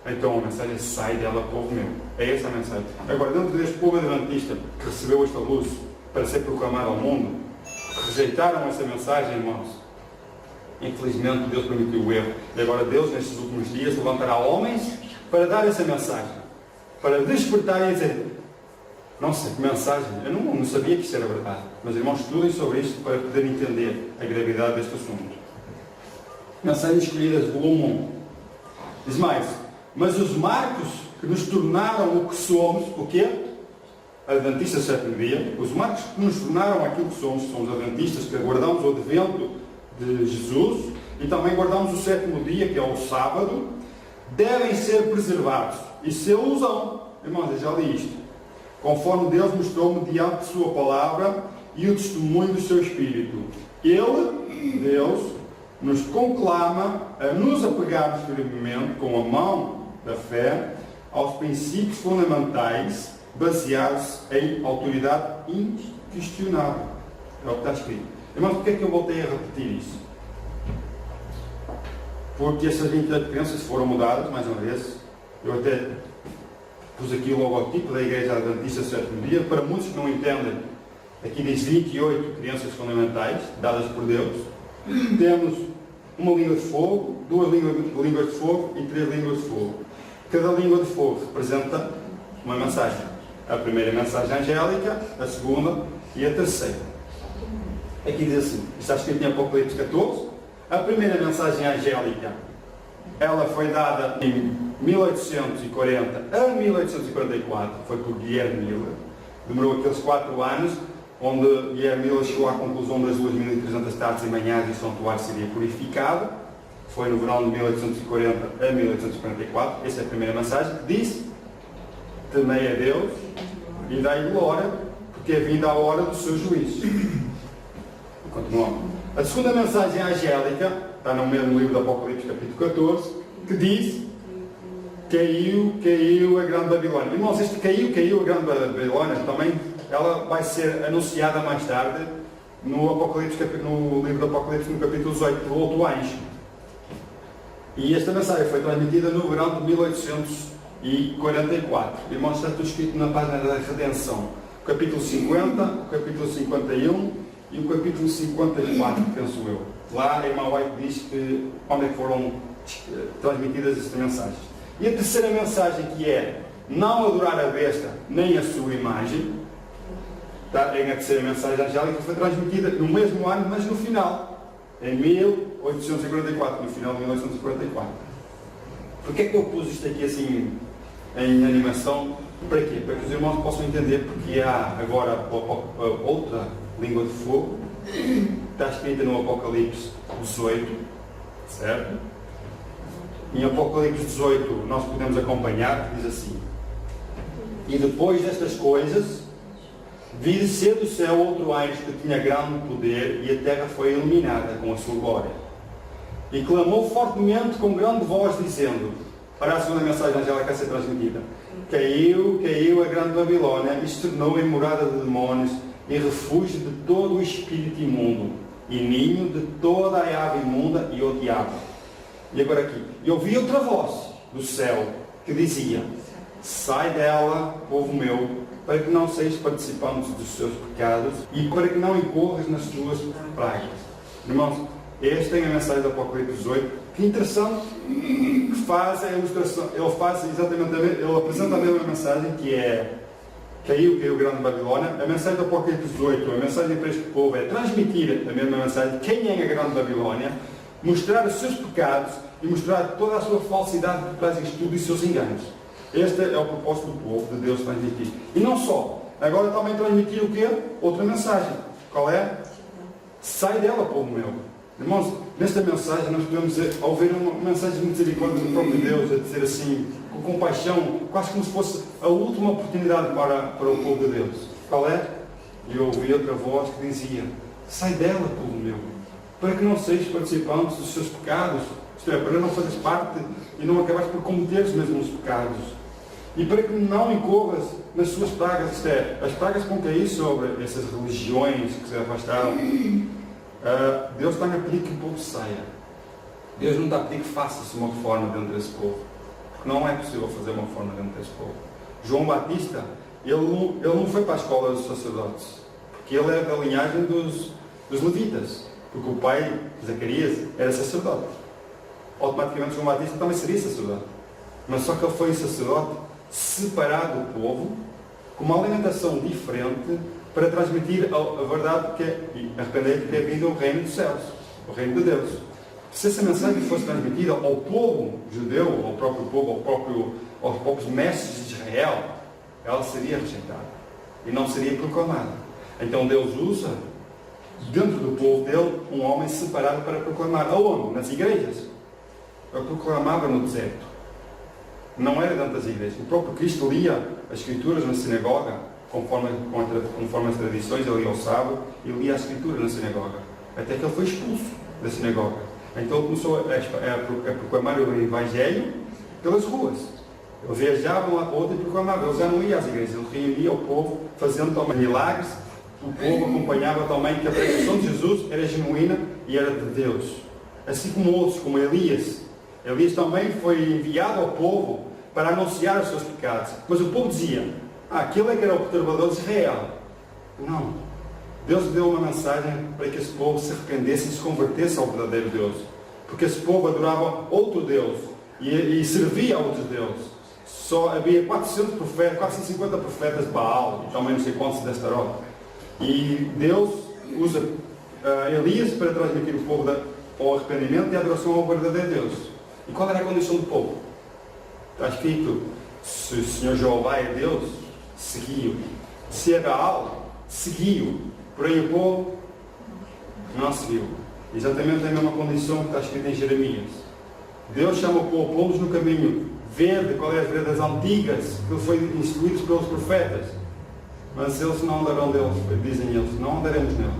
Então a mensagem sai dela, povo meu. É essa a mensagem. Agora, dentro deste povo adventista que recebeu esta luz para ser proclamada ao mundo, que rejeitaram essa mensagem, irmãos, infelizmente Deus permitiu o erro. E agora Deus, nestes últimos dias, levantará homens para dar essa mensagem, para despertar e dizer: não sei que mensagem, eu não sabia que isto era verdade, mas irmãos, estudem sobre isto para poderem entender a gravidade deste assunto. Mensagens escolhidas, volume 1. Diz mais: mas os marcos que nos tornaram o que somos, o quê? Adventistas do sétimo dia. Os marcos que nos tornaram aquilo que somos adventistas, que guardamos o advento de Jesus e também guardamos o sétimo dia, que é o sábado, devem ser preservados. E se eles usam, irmãos, eu já li isto, conforme Deus mostrou mediante a sua palavra e o testemunho do seu Espírito. Ele, Deus, nos conclama a nos apegarmos firmemente com a mão da fé aos princípios fundamentais baseados em autoridade inquestionável. É o que está escrito. Irmãos, porquê é que eu voltei a repetir isso? Porque essas 28 crenças foram mudadas, mais uma vez. Eu até pus aqui o logotipo da Igreja Adventista do sétimo dia. Para muitos que não entendem, aqui diz 28 crenças fundamentais dadas por Deus. Temos uma língua de fogo, 2 línguas de fogo e 3 línguas de fogo. Cada língua de fogo representa uma mensagem. A primeira mensagem angélica, a segunda e a terceira. Aqui diz assim, está escrito em Apocalipse 14, a primeira mensagem angélica, ela foi dada em 1840 a 1844, foi por Guilherme Miller. Demorou aqueles 4 anos, onde Guilherme Miller chegou à conclusão das 2.300 tardes e manhãs e o santuário seria purificado. Foi no verão de 1840 a 1844. Essa é a primeira mensagem que disse: temei a Deus e dai glória, porque é vinda a hora do seu juízo. Continuamos. A segunda mensagem angélica está no mesmo livro do Apocalipse, capítulo 14, que diz: caiu a grande Babilónia. Irmãos, este caiu a grande Babilónia também, ela vai ser anunciada mais tarde no livro do Apocalipse, no capítulo 18, pelo outro anjo. E esta mensagem foi transmitida no verão de 1844. Irmãos, está tudo escrito na página da redenção. O capítulo 50, o capítulo 51 e o capítulo 54, penso eu. Lá, a irmã White diz que onde é que foram transmitidas estas mensagens. E a terceira mensagem, que é não adorar a besta nem a sua imagem, tá? É a terceira mensagem angélica, que foi transmitida no mesmo ano, mas no final, em 1844, no final de 1844. Porquê é que eu pus isto aqui assim em animação? Para quê? Para que os irmãos possam entender, porque há agora outra língua de fogo, está escrita no Apocalipse 18, certo? Em Apocalipse 18 nós podemos acompanhar, que diz assim: e depois destas coisas vi descer do céu outro anjo que tinha grande poder, e a terra foi iluminada com a sua glória. E clamou fortemente com grande voz, dizendo, para a segunda mensagem angélica a ser transmitida: caiu a grande Babilónia, e se tornou em morada de demónios, e refúgio de todo o espírito imundo, e ninho de toda a ave imunda e odiável. E agora aqui, eu ouvi outra voz do céu, que dizia: sai dela, povo meu, para que não sejas participantes dos seus pecados, e para que não incorras nas tuas pragas. Irmãos, esta é a mensagem do Apocalipse 18, que interessante, que faz a ilustração, ele faz exatamente, ele apresenta a mesma mensagem, que é caiu a grande Babilónia. A mensagem do Apocalipse 18, a mensagem para este povo, é transmitir a mesma mensagem, quem é a grande Babilónia, mostrar os seus pecados e mostrar toda a sua falsidade por trás disto tudo e os seus enganos. Este é o propósito do povo, de Deus transmitir. E não só, agora também transmitir o quê? Outra mensagem. Qual é? Sai dela, povo meu. Irmãos, nesta mensagem nós podemos ouvir uma mensagem de misericórdia do próprio Deus, a dizer assim, com compaixão, quase como se fosse a última oportunidade para o povo de Deus. Qual é? E eu ouvi outra voz que dizia: sai dela, povo meu, para que não sejas participantes dos seus pecados, isto é, para não fazeres parte e não acabares por cometer os mesmos pecados, e para que não incorras nas suas pragas, isto é, as pragas que vão cair sobre essas religiões que se afastaram. Deus está a pedir que o povo saia. Deus não está a pedir que faça-se uma reforma dentro desse povo. Porque não é possível fazer uma reforma dentro desse povo. João Batista, ele não foi para a escola dos sacerdotes. Porque ele é da linhagem dos levitas. Porque o pai, Zacarias, era sacerdote. Automaticamente João Batista também seria sacerdote. Mas só que ele foi sacerdote separado do povo, com uma alimentação diferente, para transmitir a verdade que é arrepender que é vindo o reino dos céus, o reino de Deus. Se essa mensagem fosse transmitida ao povo judeu, ao próprio povo, aos próprios mestres de Israel, ela seria rejeitada e não seria proclamada. Então Deus usa, dentro do povo dele, um homem separado para proclamar. Aonde? Nas igrejas. Ele proclamava no deserto. Não era dentro das igrejas. O próprio Cristo lia as Escrituras na sinagoga, conforme as tradições, ele lia ao sábado e lia as Escrituras na sinagoga. Até que ele foi expulso da sinagoga. Então ele começou a proclamar o Evangelho pelas ruas. Ele viajava de um lado para o outro e proclamava. Ele já não ia às igrejas, ele reunia o povo, fazendo também milagres. O povo acompanhava também que a pregação de Jesus era genuína e era de Deus. Assim como outros, como Elias. Elias também foi enviado ao povo para anunciar os seus pecados. Mas o povo dizia, aquele é que era o perturbador de Israel. Não. Deus deu uma mensagem para que esse povo se arrependesse e se convertesse ao verdadeiro Deus. Porque esse povo adorava outro Deus e servia a outros deuses. Só havia 450 profetas de Baal e também não sei quantos de Astarote. E Deus usa Elias para transmitir o povo ao arrependimento e a adoração ao verdadeiro Deus. E qual era a condição do povo? Está escrito, se o Senhor Jeová é Deus, seguiu. Se é Baal, seguiu. Porém o povo não seguiu. Exatamente a mesma condição que está escrita em Jeremias. Deus chama o povo, pomos no caminho verde, qual é as veredas antigas, que foi instruídos pelos profetas. Mas eles não andarão deles, dizem eles, não andaremos nele.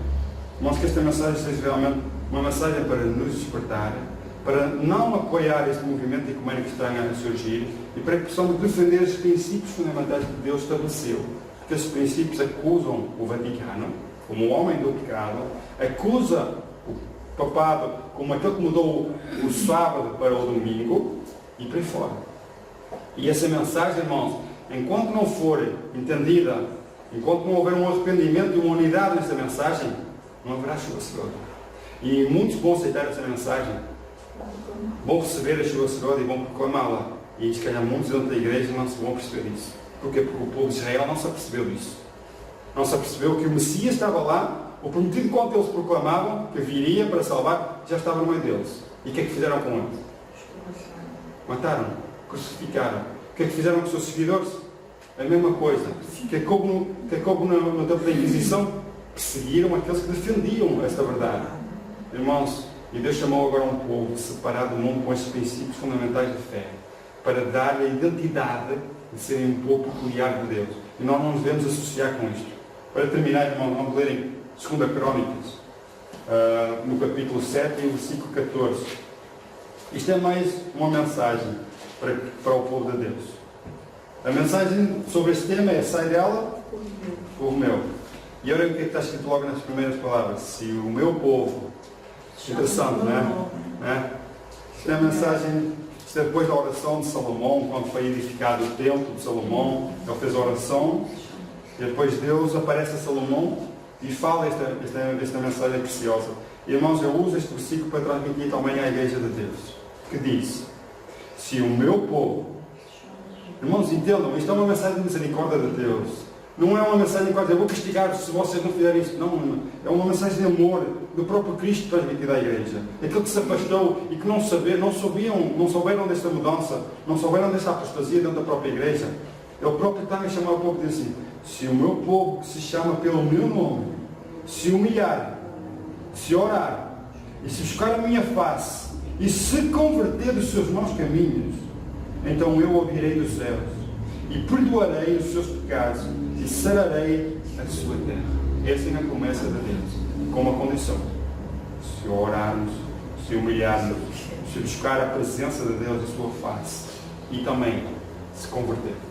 Mas que esta mensagem seja realmente uma mensagem para nos despertar, para não apoiar este movimento ecumênico que está a surgir e para que possamos defender os princípios fundamentais que Deus estabeleceu. Porque esses princípios acusam o Vaticano como o homem do pecado, acusa o papado como aquele que mudou o sábado para o domingo e por aí fora. E essa mensagem, irmãos, enquanto não for entendida, enquanto não houver um arrependimento e uma unidade nessa mensagem, não haverá chuva segura. E muitos vão aceitar essa mensagem, vão receber a chuva segura e vão proclamá-la. E se calhar muitos dentro da igreja não se vão perceber disso. Porquê? Porque o povo de Israel não se apercebeu disso. Não se apercebeu que o Messias estava lá, o prometido quanto eles proclamavam, que viria para salvar, já estava no meio deles. E o que é que fizeram com ele? Mataram, crucificaram. O que é que fizeram com os seus seguidores? A mesma coisa. Que acabou no tempo da Inquisição, perseguiram aqueles que defendiam esta verdade. Irmãos, e Deus chamou agora um povo separado do mundo com estes princípios fundamentais de fé, para dar-lhe a identidade de serem um povo peculiar de Deus. E nós não nos devemos associar com isto. Para terminar, irmãos, vamos ler em 2 Crónicas, no capítulo 7 e o versículo 14. Isto é mais uma mensagem para o povo de Deus. A mensagem sobre este tema é: sai dela, povo meu. E olha o que é que está escrito logo nas primeiras palavras: se o meu povo. Interessante, não é? Isto é a mensagem. Isto é depois da oração de Salomão, quando foi edificado o templo de Salomão. Ele fez a oração e depois Deus aparece a Salomão e fala esta mensagem preciosa. E, irmãos, eu uso este versículo para transmitir também à Igreja de Deus, que diz: se o meu povo. Irmãos, entendam, isto é uma mensagem de misericórdia de Deus. Não é uma mensagem de eu vou castigar se vocês não fizerem isso. Não, é uma mensagem de amor do próprio Cristo transmitida à Igreja. Aquele que se afastou e que não souberam desta mudança, não souberam desta apostasia dentro da própria Igreja. Ele próprio está a chamar o povo e diz assim: se o meu povo, que se chama pelo meu nome, se humilhar, se orar, e se buscar a minha face, e se converter dos seus maus caminhos, então eu ouvirei dos céus, e perdoarei os seus pecados, e sararei a sua terra. Essa é a promessa de Deus, com uma condição: se orarmos, se humilharmos, se buscar a presença de Deus em sua face, e também se convertermos.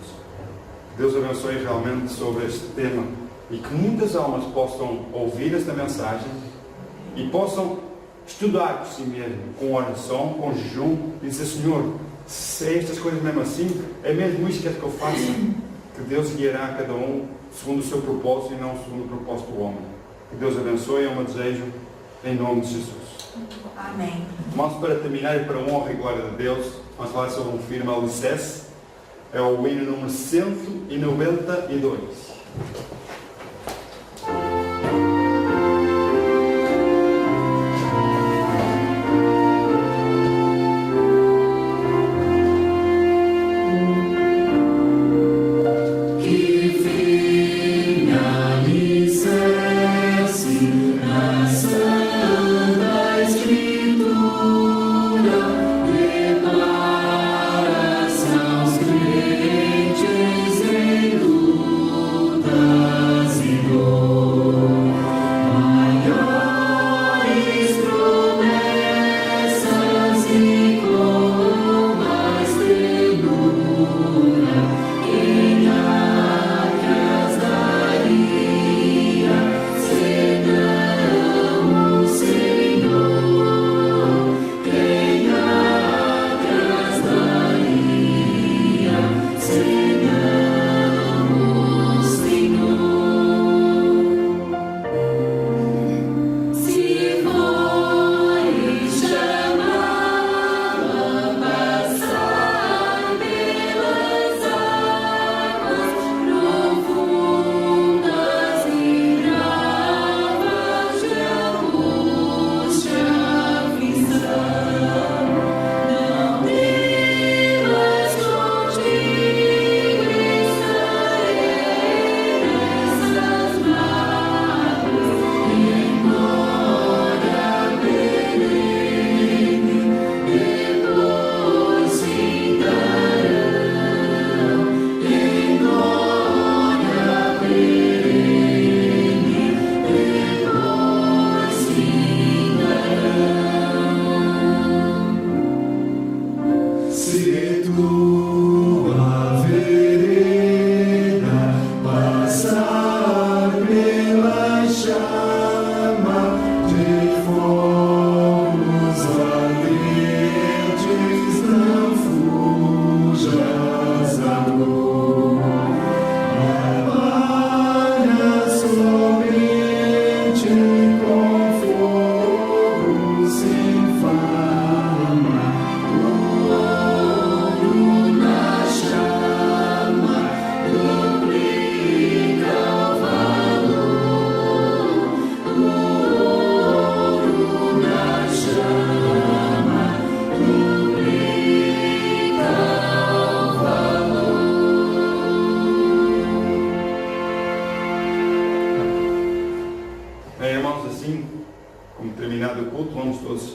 Deus abençoe realmente sobre este tema, e que muitas almas possam ouvir esta mensagem e possam estudar por si mesmo, com oração, com jejum, e dizer: Senhor, se é estas coisas mesmo assim, é mesmo isto que é que eu faço, que Deus guiará a cada um segundo o seu propósito e não segundo o propósito do homem. Que Deus abençoe, é o meu desejo, em nome de Jesus. Amém. Vamos, para terminar e para a honra e glória de Deus, vamos falar sobre um firme alicerce. É o hino número 192.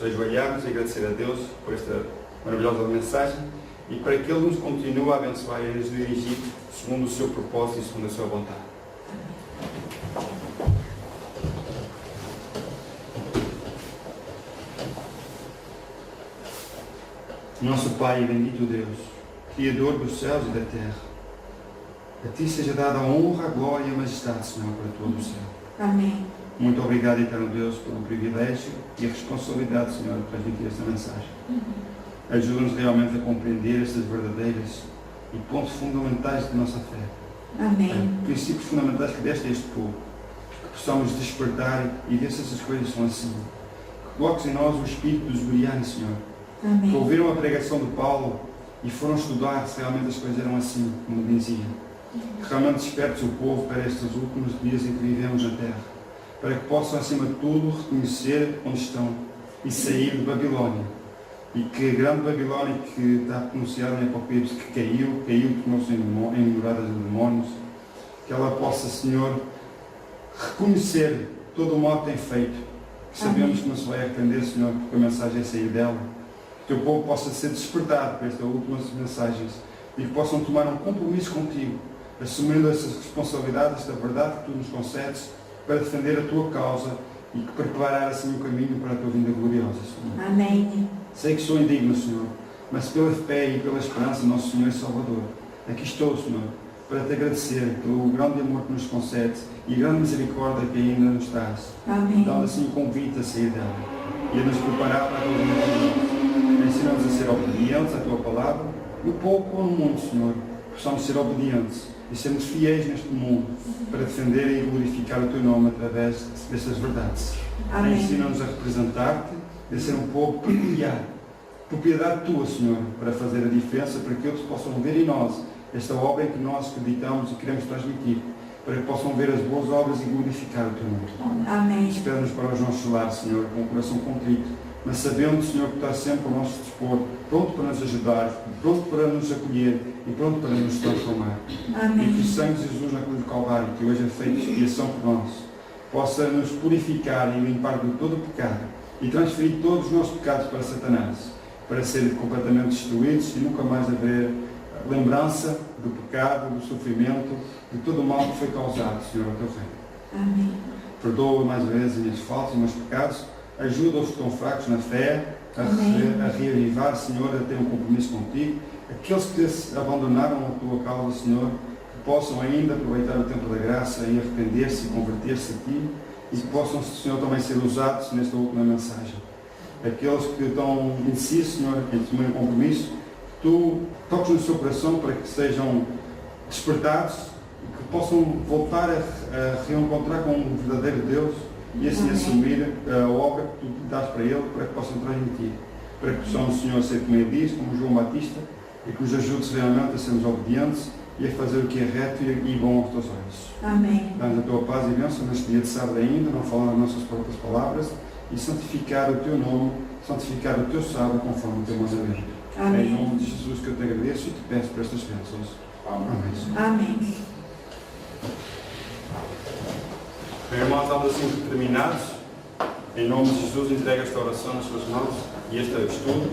Ajoelharmos e agradecer a Deus por esta maravilhosa mensagem e para que Ele nos continue a abençoar e a nos dirigir segundo o seu propósito e segundo a sua vontade. Nosso Pai e bendito Deus, Criador dos céus e da terra, a Ti seja dada a honra, a glória e a majestade, Senhor, para todo o céu. Amém. Muito obrigado, eterno Deus, pelo privilégio e a responsabilidade, Senhor, de transmitir esta mensagem. Ajuda-nos realmente a compreender estas verdadeiras e pontos fundamentais de nossa fé. Amém. Princípios fundamentais que deste a este povo. Que possamos despertar e ver se essas coisas são assim. Que coloques em nós o espírito dos Bereanos, Senhor. Amém. Que ouviram a pregação de Paulo e foram estudar se realmente as coisas eram assim, como dizia. Que realmente despertes o povo para estes últimos dias em que vivemos na terra. Para que possam, acima de tudo, reconhecer onde estão e sair de Babilónia. E que a grande Babilónia que está pronunciada em Apocalipse, que caiu, tornou-se em moradas de demónios, que ela possa, Senhor, reconhecer todo o mal que tem feito. Que sabemos que não se vai arrepender, Senhor, porque a mensagem é sair dela. Que o teu povo possa ser despertado para estas últimas mensagens e que possam tomar um compromisso contigo, assumindo essa responsabilidade, esta verdade que tu nos concedes, para defender a tua causa e que preparar assim o caminho para a tua vinda gloriosa, Senhor. Amém. Sei que sou indigno, Senhor, mas pela fé e pela esperança, nosso Senhor e Salvador, aqui estou, Senhor, para te agradecer pelo grande amor que nos concedes e a grande misericórdia que ainda nos traz. Amém. Dando assim um convite a sair dela e a nos preparar para aqueles momentos. Ensina-nos a ser obedientes à Tua palavra, no pouco ou no mundo, Senhor. Possamos ser obedientes e sermos fiéis neste mundo para defender e glorificar o Teu nome através destas verdades. Amém. Ensina-nos a representar-te e a ser um povo peculiar. Propriedade Tua, Senhor, para fazer a diferença, para que outros possam ver em nós esta obra em que nós acreditamos e queremos transmitir, para que possam ver as boas obras e glorificar o Teu nome. Amém. Espera-nos para os nossos lares, Senhor, com o coração contrito, mas sabendo, Senhor, que estás sempre ao nosso dispor, pronto para nos ajudar, pronto para nos acolher e pronto para nos transformar. E Amém. que o sangue de Jesus na cruz do Calvário, que hoje é feito expiação por nós, possa nos purificar e limpar de todo o pecado e transferir todos os nossos pecados para Satanás, para serem completamente destruídos e nunca mais haver lembrança do pecado, do sofrimento, de todo o mal que foi causado, Senhor, ao Teu reino. Amém. Perdoa mais uma vez as minhas faltas e meus pecados, ajuda os que estão fracos na fé a reavivar, Senhor, a ter um compromisso contigo. Aqueles que se abandonaram a Tua causa, Senhor, que possam ainda aproveitar o tempo da graça e arrepender-se e converter-se a Ti, e que possam, Senhor, também ser usados nesta última mensagem. Aqueles que estão indecisos, Senhor, em assumir um compromisso, Tu toques no seu coração para que sejam despertados e que possam voltar a reencontrar com um verdadeiro Deus e assim assumir a obra que Tu dás para Ele, para que possam transmitir. Para que possamos, Senhor, ser como Ele diz, como João Batista, e que nos ajudes realmente a sermos obedientes e a fazer o que é reto e bom aos Teus olhos. Amém. Dá-nos a Tua paz e bênção neste dia de sábado ainda, não falar as nossas próprias palavras e santificar o Teu nome, santificar o Teu sábado conforme o Teu mandamento. É em Amém. nome de Jesus que eu te agradeço e te peço por estas bênçãos. Amém. Amém. Bem, irmãos, estamos assim terminados. Em nome de Jesus, entrega esta oração nas suas mãos e este estudo,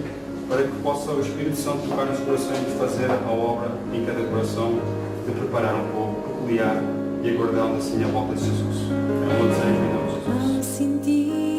para que possa o Espírito Santo tocar nos corações e fazer a obra em cada coração de preparar um povo peculiar e aguardando assim a volta de Jesus. É o meu desejo em nome de Jesus. Sin ti